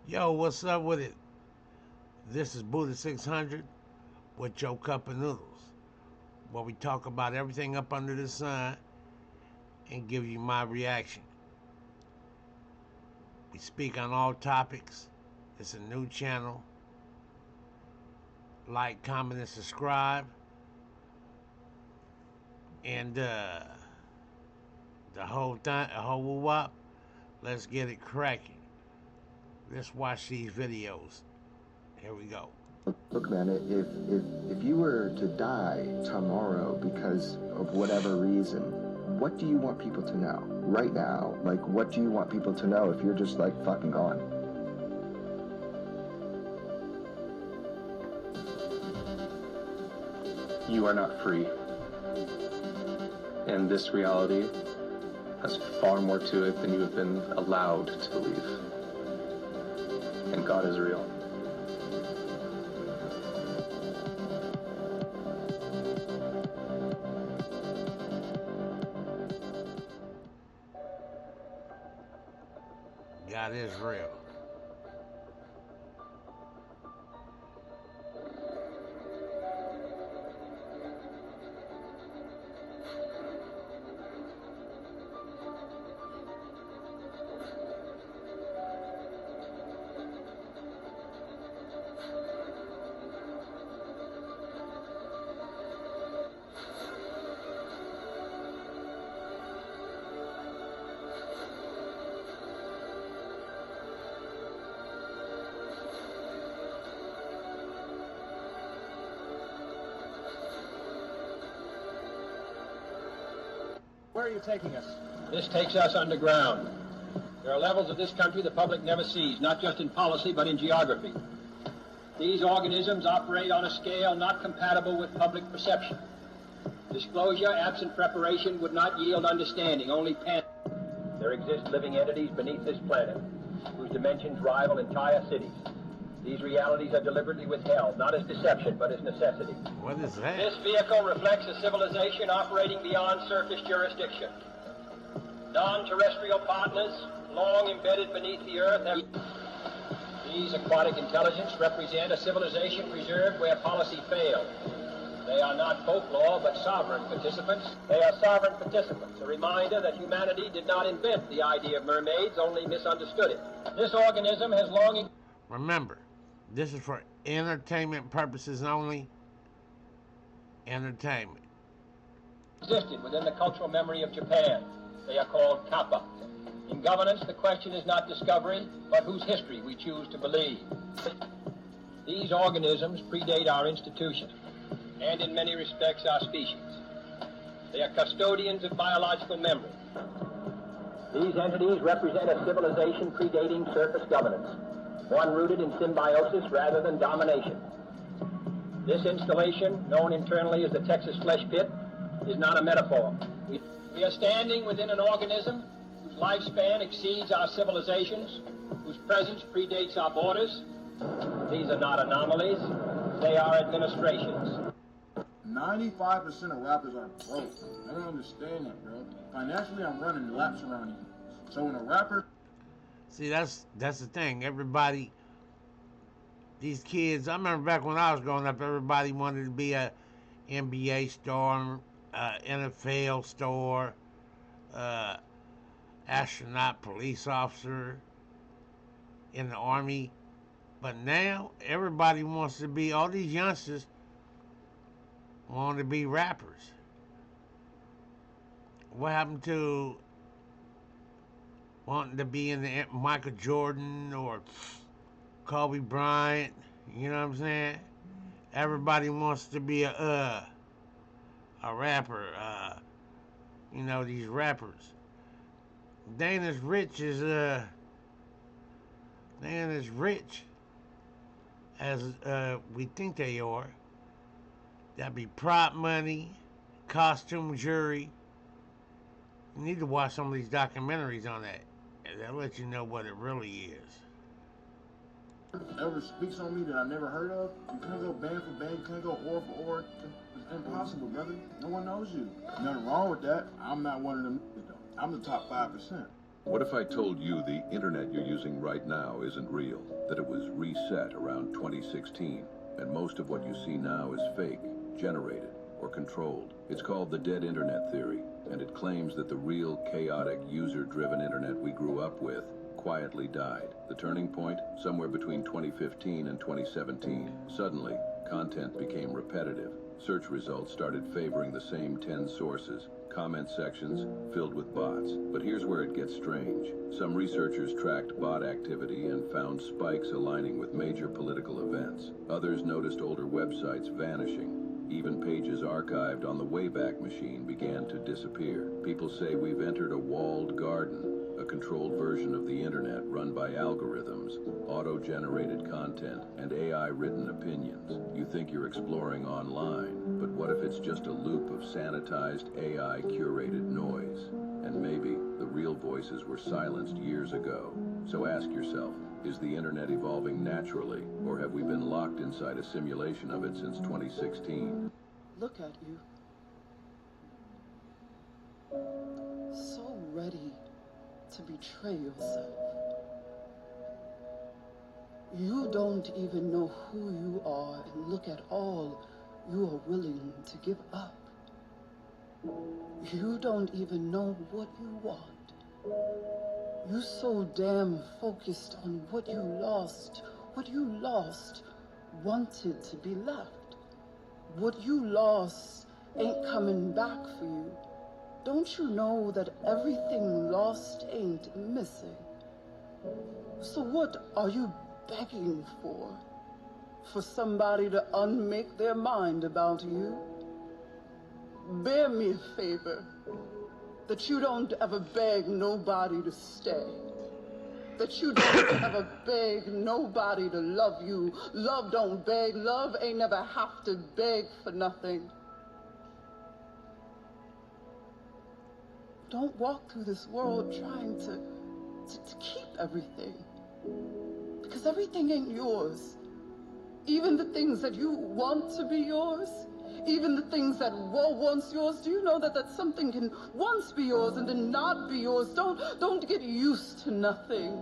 Yo, what's up with it? This is Buddha 600 with your cup of noodles, where we talk about everything up under the sun and give you my reaction. We speak on all topics. It's a new channel. Like, comment, and subscribe. And the whole thing, a whole wop. Let's get it cracking. Let's watch these videos. Here we go. Look, man, if you were to die tomorrow because of whatever reason, what do you want people to know right now? Like, what do you want people to know if you're just like fucking gone? You are not free. And this reality has far more to it than you have been allowed to believe. And God is real. God is real. Where are you taking us? This takes us underground. There are levels of this country the public never sees, not just in policy, but in geography. These organisms operate on a scale not compatible with public perception. Disclosure, absent preparation, would not yield understanding, only panic. There exist living entities beneath this planet, whose dimensions rival entire cities. These realities are deliberately withheld, not as deception, but as necessity. What is that? This vehicle reflects a civilization operating beyond surface jurisdiction. Non-terrestrial partners, long embedded beneath the earth, have... These aquatic intelligence represent a civilization preserved where policy failed. They are not folklore, but sovereign participants. They are sovereign participants, a reminder that humanity did not invent the idea of mermaids, only misunderstood it. This organism has long... Remember, this is for entertainment purposes only. Entertainment. Existed within the cultural memory of Japan. They are called kappa. In governance, the question is not discovery, but whose history we choose to believe. These organisms predate our institution, and in many respects our species. They are custodians of biological memory. These entities represent a civilization predating surface governance, one rooted in symbiosis rather than domination. This installation, known internally as the Texas Flesh Pit, is not a metaphor. We are standing within an organism whose lifespan exceeds our civilizations, whose presence predates our borders. These are not anomalies, they are administrations. 95% of rappers are broke. I don't understand that, bro. Financially, I'm running laps around you. So when a rapper... See, that's the thing. Everybody, these kids, I remember back when I was growing up, everybody wanted to be a NBA star, NFL star, astronaut, police officer, in the army. But now, everybody wants to be, all these youngsters want to be rappers. What happened to wanting to be in the Michael Jordan or Kobe Bryant? You know what I'm saying? Everybody wants to be a rapper. You know, these rappers. They ain't as rich as we think they are. That'd be prop money, costume jury. You need to watch some of these documentaries on that. They'll let you know what it really is. ever speaks on me that I never heard of, you can't go band for band, you can't go oar for oar. It's impossible, brother. No one knows you. Nothing wrong with that. I'm not one of them, though. I'm the top 5%. What if I told you the internet you're using right now isn't real, that it was reset around 2016, and most of what you see now is fake, generated, or controlled? It's called the dead internet theory, and it claims that the real, chaotic, user-driven internet we grew up with quietly died. The turning point? Somewhere between 2015 and 2017. Suddenly, content became repetitive. Search results started favoring the same 10 sources. Comment sections filled with bots. But here's where it gets strange. Some researchers tracked bot activity and found spikes aligning with major political events. Others noticed older websites vanishing. Even pages archived on the Wayback Machine began to disappear. People say we've entered a walled garden, a controlled version of the internet run by algorithms, auto-generated content, and AI-written opinions. You think you're exploring online, but what if it's just a loop of sanitized AI-curated noise? And maybe the real voices were silenced years ago. So ask yourself, is the internet evolving naturally, or have we been locked inside a simulation of it since 2016? Look at you. So ready to betray yourself. You don't even know who you are, and look at all you are willing to give up. You don't even know what you want. You're so damn focused on what you lost wanted to be left. What you lost ain't coming back for you. Don't you know that everything lost ain't missing? So what are you begging for? For somebody to unmake their mind about you? Bear me a favor, that you don't ever beg nobody to stay. That you don't ever beg nobody to love you. Love don't beg. Love ain't never have to beg for nothing. Don't walk through this world trying to keep everything. Because everything ain't yours. Even the things that you want to be yours, even the things that were once yours. Do you know that something can once be yours and then not be yours? Don't get used to nothing.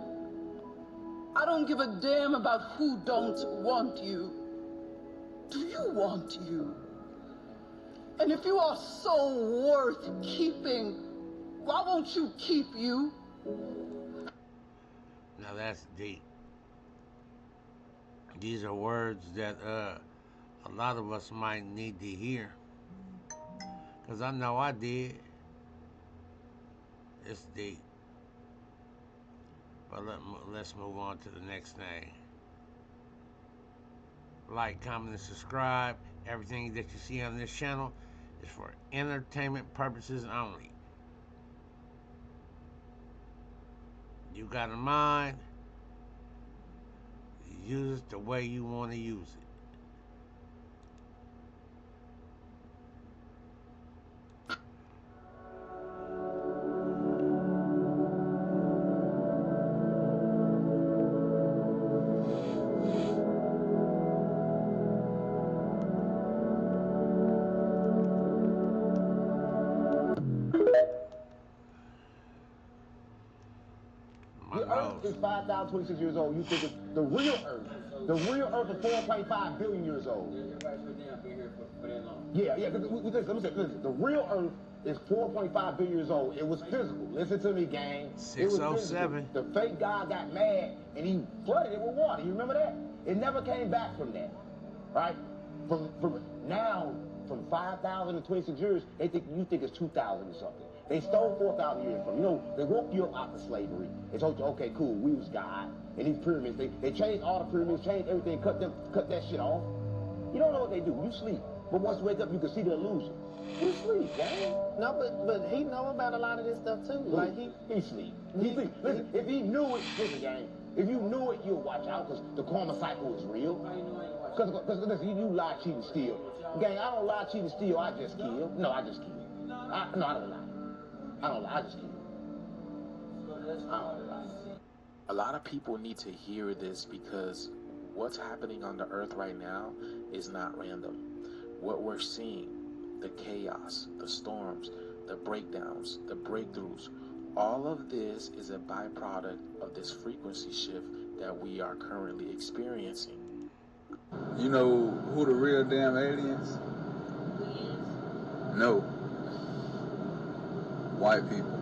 I don't give a damn about who don't want you. Do you want you? And if you are so worth keeping, why won't you keep you? Now that's deep. These are words that a lot of us might need to hear. Because I know I did. It's deep. But let's move on to the next thing. Like, comment, and subscribe. Everything that you see on this channel is for entertainment purposes only. You got a mind, use it the way you want to use it. The Earth is 5,026 years old. You think it's the real Earth? The real Earth is 4.5 billion years old. Yeah. Listen. The real Earth is 4.5 billion years old. It was physical. Listen to me, gang. 607. The fake God got mad and he flooded it with water. You remember that? It never came back from that, right? From 5,026 years, you think it's 2,000 or something. They stole 4,000 years from you. You know, they woke you up out of slavery. They told you, okay, cool, we was God. And these pyramids, they changed all the pyramids, changed everything, cut that shit off. You don't know what they do. You sleep. But once you wake up, you can see the illusion. You sleep, gang. No, but he know about a lot of this stuff too. Like he sleep. Listen, if he knew it, listen, gang. If you knew it, you'll watch out because the karma cycle is real. Because listen, you lie, cheat, and steal. Gang, I don't lie, cheat, and steal. I just kill. No, I just kill. I don't lie. I don't lie. I just kill. I don't lie. A lot of people need to hear this because what's happening on the earth right now is not random. What we're seeing, the chaos, the storms, the breakdowns, the breakthroughs, All of this is a byproduct of this frequency shift that we are currently experiencing. You know who the real damn aliens? No. White people.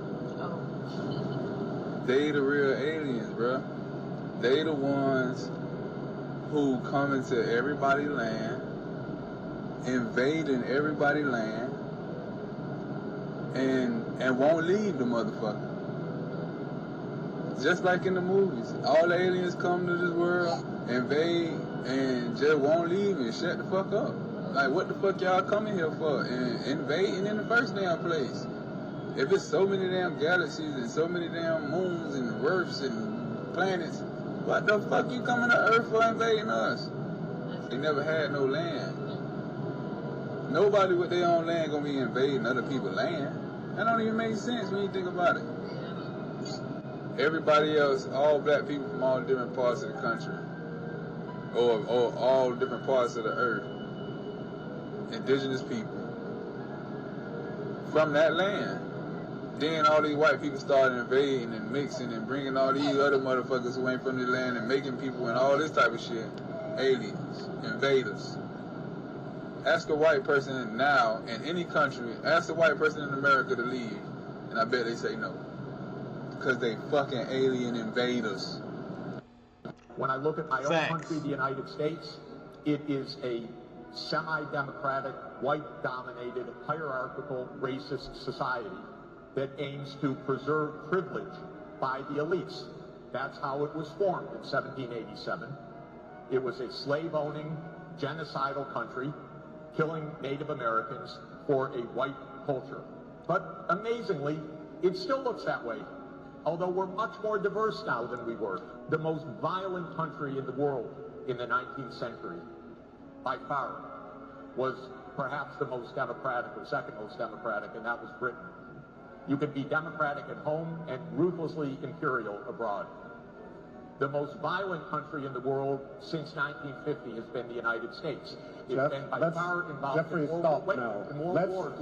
They the real aliens, bruh. They the ones who come into everybody's land, invading everybody's land, and won't leave the motherfucker. Just like in the movies. All the aliens come to this world, invade, and just won't leave and shut the fuck up. Like, what the fuck y'all coming here for? And invading in the first damn place. If it's so many damn galaxies and so many damn moons and earths and planets, what the fuck you coming to Earth for invading us? They never had no land. Nobody with their own land gonna be invading other people's land. That don't even make sense when you think about it. Everybody else, all black people from all different parts of the country, or all different parts of the earth, indigenous people, from that land. Then all these white people started invading and mixing and bringing all these other motherfuckers who ain't from the land and making people and all this type of shit. Aliens, invaders. Ask a white person now in any country, ask a white person in America to leave, and I bet they say no. Because they fucking alien invaders. When I look at my own country, the United States, it is a semi-democratic, white-dominated, hierarchical, racist society that aims to preserve privilege by the elites. That's how it was formed in 1787. It was a slave-owning, genocidal country, killing Native Americans for a white culture. But amazingly, it still looks that way, although we're much more diverse now than we were. The most violent country in the world in the 19th century, by far, was perhaps the most democratic or second most democratic, and that was Britain. You can be democratic at home and ruthlessly imperial abroad. The most violent country in the world since 1950 has been the United States. It's been by far involved Jeffrey, in more stop wars, now. in more wars.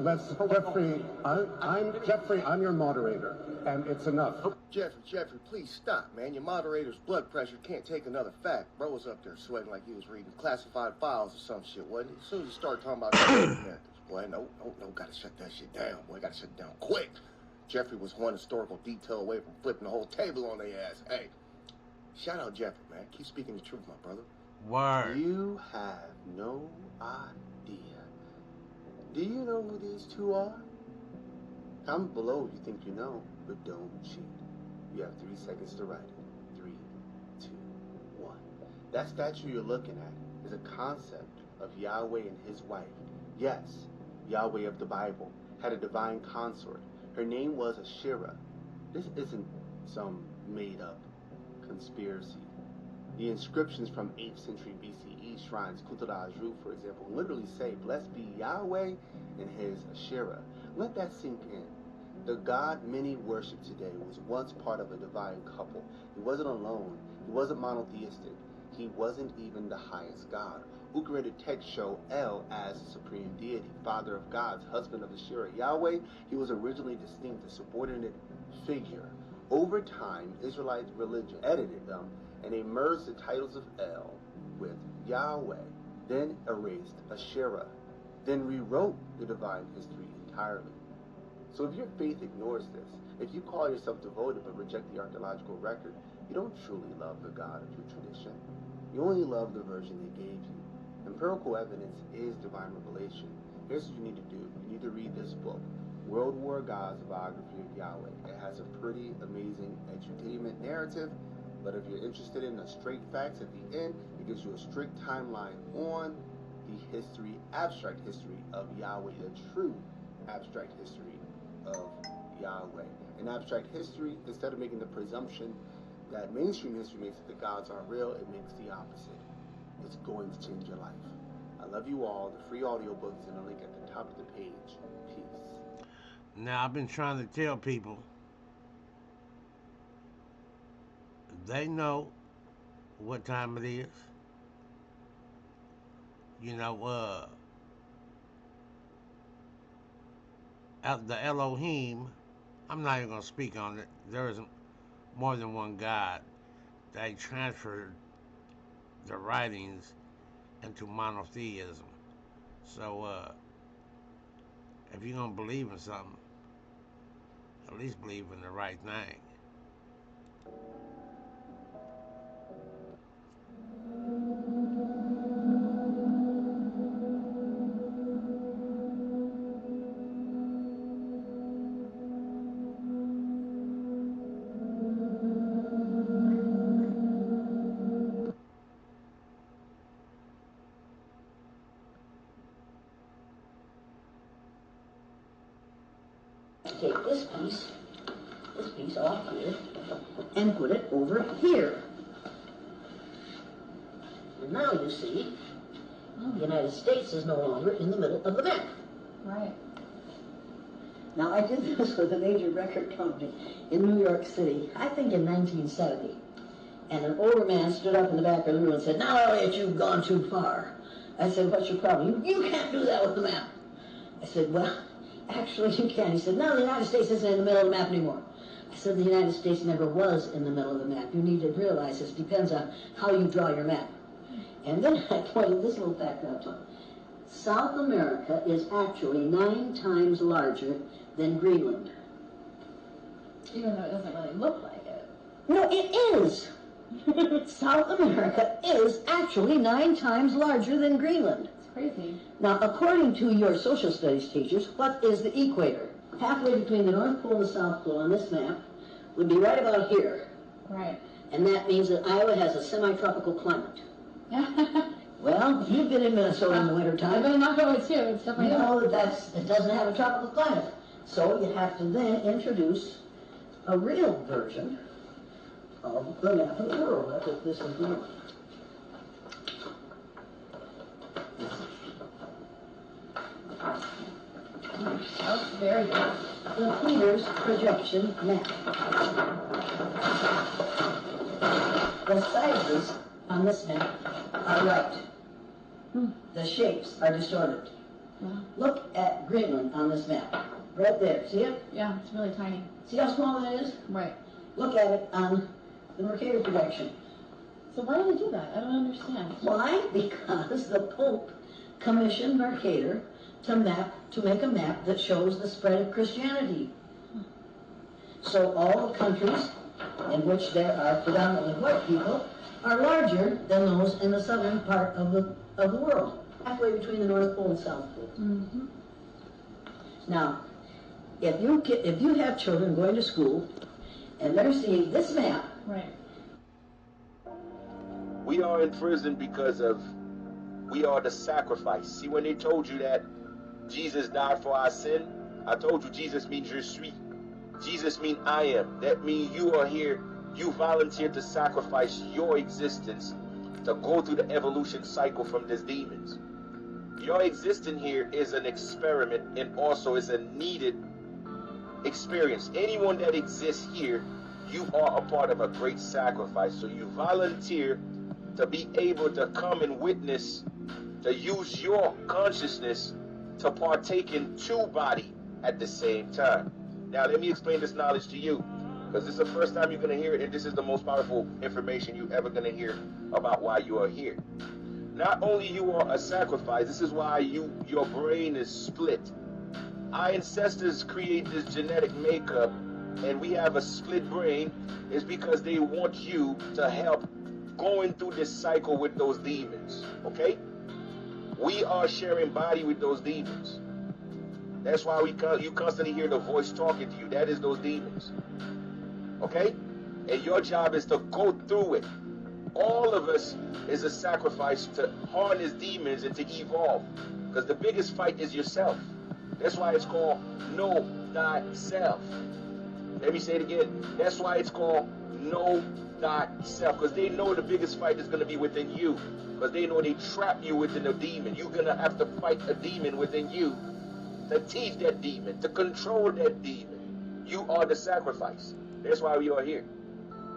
Jeffrey, I'm your moderator, and it's enough. Jeffrey, please stop, man. Your moderator's blood pressure can't take another fact. Bro was up there sweating like he was reading classified files or some shit, wasn't he? As soon as you start talking about Americans, boy, no, gotta shut that shit down. Boy, gotta shut it down quick. Jeffrey was one historical detail away from flipping the whole table on their ass. Hey, shout out Jeffrey, man. Keep speaking the truth, my brother. Word. You have no idea. Do you know who these two are? Comment below if you think you know, but don't cheat. You have 3 seconds to write it. 3, 2, 1. That statue you're looking at is a concept of Yahweh and his wife. Yes, Yahweh of the Bible had a divine consort. Her name was Asherah. This isn't some made-up conspiracy. The inscriptions from 8th century BCE shrines, Kutaraju, for example, literally say, "Blessed be Yahweh and his Asherah." Let that sink in. The God many worship today was once part of a divine couple. He wasn't alone. He wasn't monotheistic. He wasn't even the highest God. Ugaritic texts show El as the supreme deity, father of gods, husband of Asherah. Yahweh, he was originally distinct, a subordinate figure. Over time, Israelite religion edited them, and they merged the titles of El with Yahweh, then erased Asherah, then rewrote the divine history entirely. So if your faith ignores this, if you call yourself devoted but reject the archaeological record, you don't truly love the God of your tradition. You only love the version they gave you. Empirical evidence is divine revelation. Here's what you need to do. You need to read this book, World War God's Biography of Yahweh. It has a pretty amazing edutainment narrative, but if you're interested in the straight facts at the end, it gives you a strict timeline on the history, abstract history of Yahweh, the true abstract history of Yahweh. In abstract history, instead of making the presumption that mainstream history makes that the gods aren't real, it makes the opposite. It's going to change your life. I love you all. The free audiobook is in the link at the top of the page. Peace. Now, I've been trying to tell people, they know what time it is. You know, the Elohim I'm not even going to speak on it. There is more than one God. They transferred the writings into monotheism. So, if you're going to believe in something, at least believe in the right thing. Take this piece off here, and put it over here. And now you see, the United States is no longer in the middle of the map. Right. Now, I did this with a major record company in New York City, I think in 1970. And an older man stood up in the back of the room and said, "Now, Elliot, you've gone too far." I said, "What's your problem?" You can't do that with the map." I said, "Well, actually you can." He said, "No, the United States isn't in the middle of the map anymore." I said, "The United States never was in the middle of the map. You need to realize this depends on how you draw your map." And then I pointed this little fact out to him. South America is actually 9 times larger than Greenland. Even though it doesn't really look like it. No, it is. South America is actually 9 times larger than Greenland. It's crazy. Now, according to your social studies teachers, what is the equator? Halfway between the North Pole and the South Pole on this map would be right about here. Right. And that means that Iowa has a semi-tropical climate. Well, you've been in Minnesota in the wintertime. I've been in Iowa too. It's definitely You know that it doesn't have a tropical climate. So you have to then introduce a real version of the map of the world. That's what this is doing. Oh, very good. The Peters projection map. The sizes on this map are right. The shapes are distorted. Look at Greenland on this map. Right there. See it? Yeah, it's really tiny. See how small that is? Right. Look at it on the Mercator projection. So why do they do that? I don't understand. Why? Because the Pope commissioned Mercator to make a map that shows the spread of Christianity. So all the countries in which there are predominantly white people are larger than those in the southern part of the world, halfway between the North Pole and South Pole. Mm-hmm. Now, if you have children going to school and they're seeing this map, right. We are in prison because we are the sacrifice. See, when they told you that Jesus died for our sin, I told you Jesus means je suis. Jesus means I am. That means you are here. You volunteered to sacrifice your existence to go through the evolution cycle from these demons. Your existence here is an experiment and also is a needed experience. Anyone that exists here, you are a part of a great sacrifice. So you volunteer to be able to come and witness, to use your consciousness to partake in 2 bodies at the same time. Now let me explain this knowledge to you, because this is the first time you're going to hear it, and this is the most powerful information you're ever going to hear about why you are here. Not only you are a sacrifice, this is why your brain is split. Our ancestors create this genetic makeup, and we have a split brain, is because they want you to help going through this cycle with those demons, okay? We are sharing body with those demons. That's why you constantly hear the voice talking to you. That is those demons, okay? And your job is to go through it. All of us is a sacrifice to harness demons and to evolve, because the biggest fight is yourself. That's why it's called Know Thyself. Let me say it again. That's why it's called Know Thyself, because they know the biggest fight is going to be within you, because they know they trap you within a demon. You're going to have to fight a demon within you to teach that demon, to control that demon. You are the sacrifice. That's why we are here.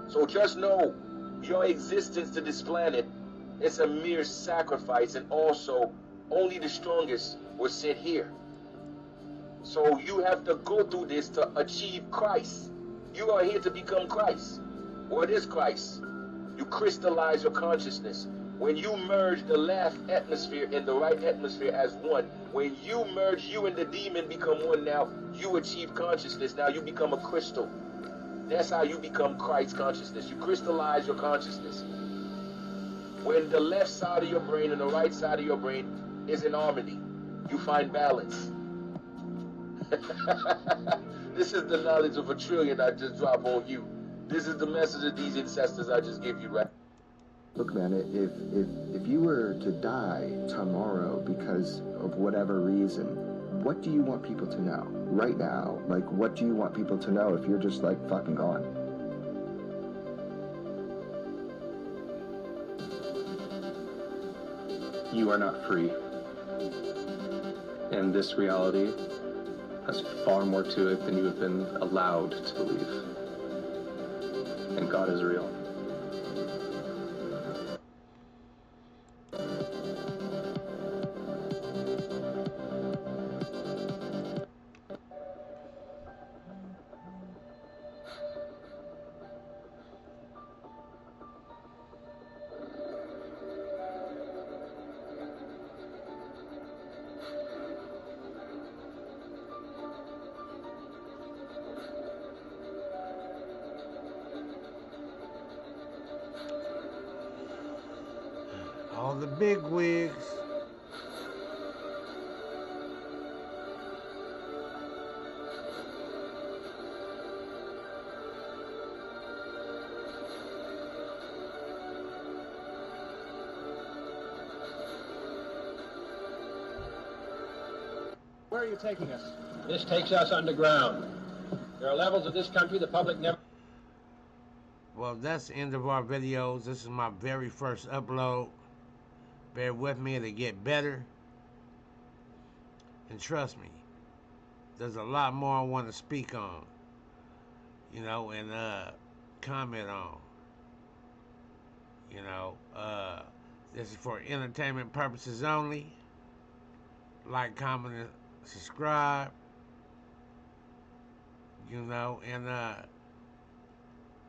So just know your existence to this planet is a mere sacrifice, and also only the strongest will sit here. So you have to go through this to achieve Christ. You are here to become Christ. What is Christ? You crystallize your consciousness. When you merge the left atmosphere and the right atmosphere as one, when you merge, you and the demon become one. Now you achieve consciousness. Now you become a crystal. That's how you become Christ consciousness. You crystallize your consciousness. When the left side of your brain and the right side of your brain is in harmony, you find balance. This is the knowledge of a trillion I just drop on you. This is the message of these ancestors I just give you, right? Look, man, if you were to die tomorrow because of whatever reason, what do you want people to know right now? Like, what do you want people to know if you're just, like, fucking gone? You are not free. And this reality has far more to it than you have been allowed to believe. And God is real. All the big wigs. Where are you taking us? This takes us underground. There are levels of this country the public never... Well, that's the end of our videos. This is my very first upload. Bear with me to get better. And trust me, there's a lot more I want to speak on. You know, and comment on. You know, this is for entertainment purposes only. Like, comment, and subscribe. You know, and I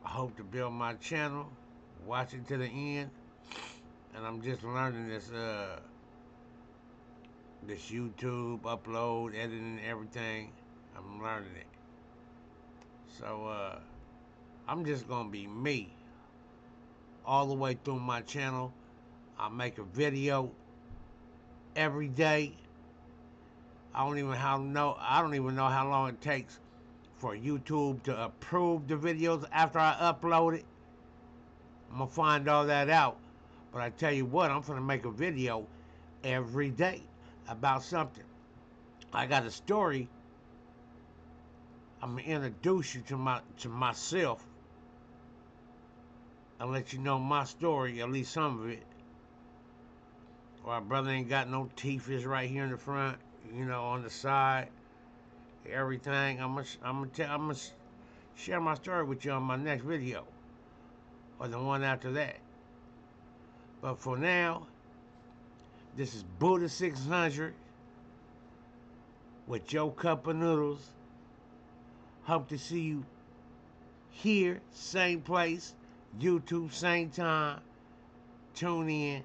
hope to build my channel. Watch it to the end. And I'm just learning this this YouTube upload, editing, everything. I'm learning it. So I'm just gonna be me all the way through my channel. I make a video every day. I don't even know how long it takes for YouTube to approve the videos after I upload it. I'm gonna find all that out. But I tell you what, I'm gonna make a video every day about something. I got a story. I'm gonna introduce you to myself and let you know my story, at least some of it. Or our brother ain't got no teeth, is right here in the front, you know, on the side, everything. I'm gonna share my story with you on my next video, or the one after that. But for now, this is Buddha 600 with your cup of noodles. Hope to see you here, same place, YouTube, same time. Tune in,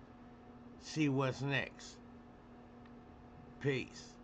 see what's next. Peace.